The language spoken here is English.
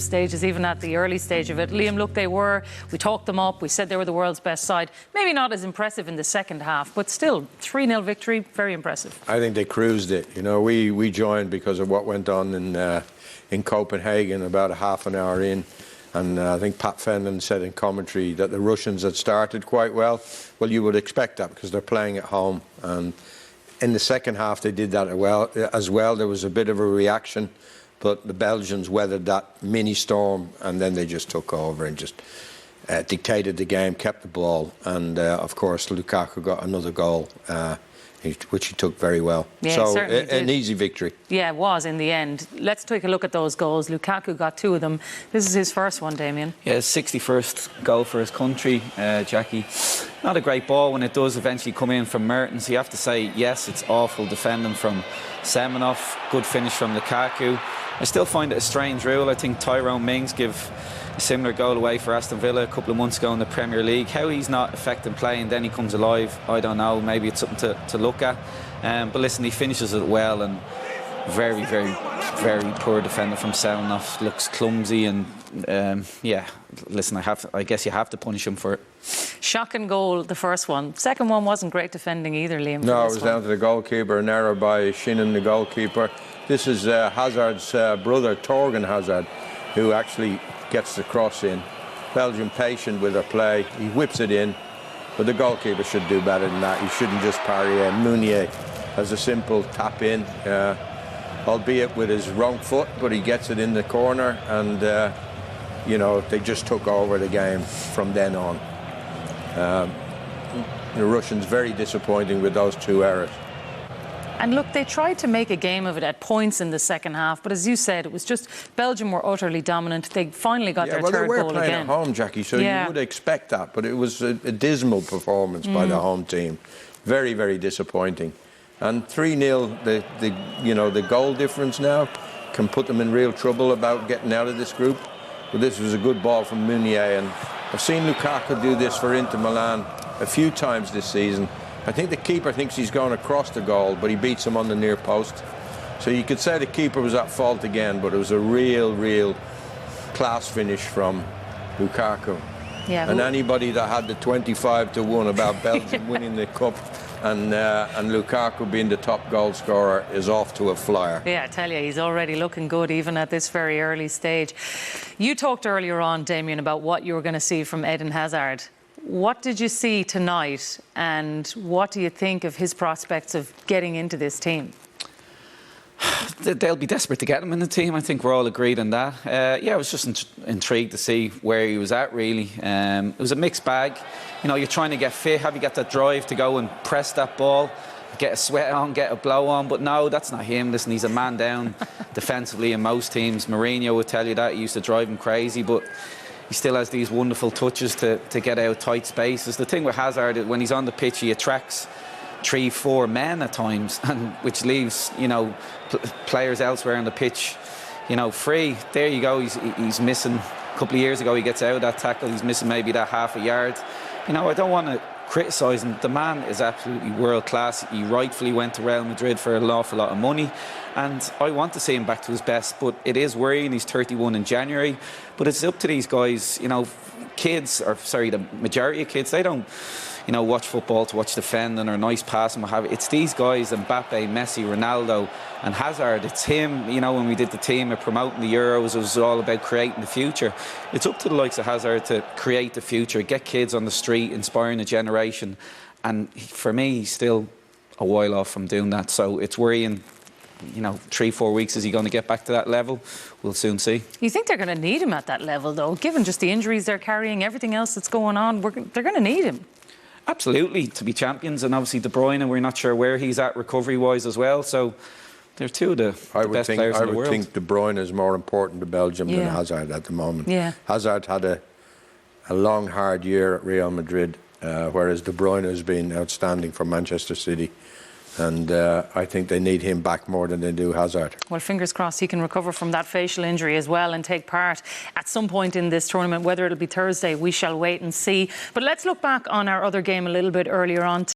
stages, even at the early stage of it. Liam, look, we talked them up, we said they were the world's best side. Maybe not as impressive in the second half, but still, 3-0 victory, very impressive. I think they cruised it. You know, we joined because of what went on in Copenhagen about a half an hour in. And I think Pat Fenton said in commentary that the Russians had started quite well. Well, you would expect that because they're playing at home. And in the second half, they did that as well. There was a bit of a reaction, but the Belgians weathered that mini storm, and then they just took over and just dictated the game, kept the ball. And, of course, Lukaku got another goal, which he took very well. Yeah, so an easy victory. Yeah, it was in the end. Let's take a look at those goals. Lukaku got 2 of them. This is his first one, Damien. Yeah, his 61st goal for his country, Jackie. Not a great ball when it does eventually come in from Mertens. You have to say, yes, it's awful defending from Semenov. Good finish from Lukaku. I still find it a strange rule. I think Tyrone Mings give a similar goal away for Aston Villa a couple of months ago in the Premier League. How he's not affecting play and then he comes alive, I don't know. Maybe it's something to look at. But listen, he finishes it well, and very, very, very poor defender from Semenov. Looks clumsy, and yeah, listen, I guess you have to punish him for it. Shocking goal, the first one. Second one wasn't great defending either, Liam. No, it was down to the goalkeeper, an error by Shinnon, the goalkeeper. This is Hazard's brother, Torgan Hazard, who actually gets the cross in. Belgium patient with their play. He whips it in, but the goalkeeper should do better than that. He shouldn't just parry it. Meunier has a simple tap in, albeit with his wrong foot, but he gets it in the corner, and you know, they just took over the game from then on. The Russians very disappointing with those 2 errors. And look, they tried to make a game of it at points in the second half, but as you said, it was just Belgium were utterly dominant. They finally got their third goal again. They were playing at home, Jackie, so you would expect that, but it was a dismal performance by the home team. Very, very disappointing. And 3-0, the goal difference now can put them in real trouble about getting out of this group. But this was a good ball from Meunier, and I've seen Lukaku do this for Inter Milan a few times this season. I think the keeper thinks he's going across the goal, but he beats him on the near post. So you could say the keeper was at fault again, but it was a real class finish from Lukaku. Yeah, and anybody that had the 25-1 about Belgium winning the cup and Lukaku being the top goal scorer is off to a flyer. Yeah, I tell you, he's already looking good even at this very early stage. You talked earlier on, Damien, about what you were going to see from Eden Hazard. What did you see tonight, and what do you think of his prospects of getting into this team? They'll be desperate to get him in the team. I think we're all agreed on that. Yeah, I was just intrigued to see where he was at, really. It was a mixed bag. You know, you're trying to get fit. Have you got that drive to go and press that ball, get a sweat on, get a blow on? But no, that's not him. Listen, he's a man down defensively in most teams. Mourinho would tell you that. He used to drive him crazy, but he still has these wonderful touches to get out tight spaces. The thing with Hazard, when he's on the pitch, he attracts 3-4 men at times, and which leaves, you know, players elsewhere on the pitch, you know, free. There you go. He's missing. A couple of years ago, he gets out of that tackle. He's missing maybe that half a yard. You know, I don't want to criticise him. The man is absolutely world class. He rightfully went to Real Madrid for an awful lot of money, and I want to see him back to his best, but it is worrying. He's 31 in January, but it's up to these guys. You know, the majority of kids, they don't, you know, watch football to watch defending or nice passing, what have you. It's these guys, Mbappe, Messi, Ronaldo and Hazard. It's him. You know, when we did the team of promoting the Euros, it was all about creating the future. It's up to the likes of Hazard to create the future, get kids on the street, inspiring a generation. And for me, he's still a while off from doing that. So it's worrying. You know, 3-4 weeks, is he going to get back to that level? We'll soon see. You think they're going to need him at that level, though, given just the injuries they're carrying, everything else that's going on? They're going to need him. Absolutely, to be champions. And obviously De Bruyne, and we're not sure where he's at recovery-wise as well. So they're 2 of the best players in the world. I would think De Bruyne is more important to Belgium than Hazard at the moment. Yeah. Hazard had a long, hard year at Real Madrid, whereas De Bruyne has been outstanding for Manchester City. And I think they need him back more than they do Hazard. Well, fingers crossed he can recover from that facial injury as well and take part at some point in this tournament. Whether it'll be Thursday, we shall wait and see. But let's look back on our other game a little bit earlier on.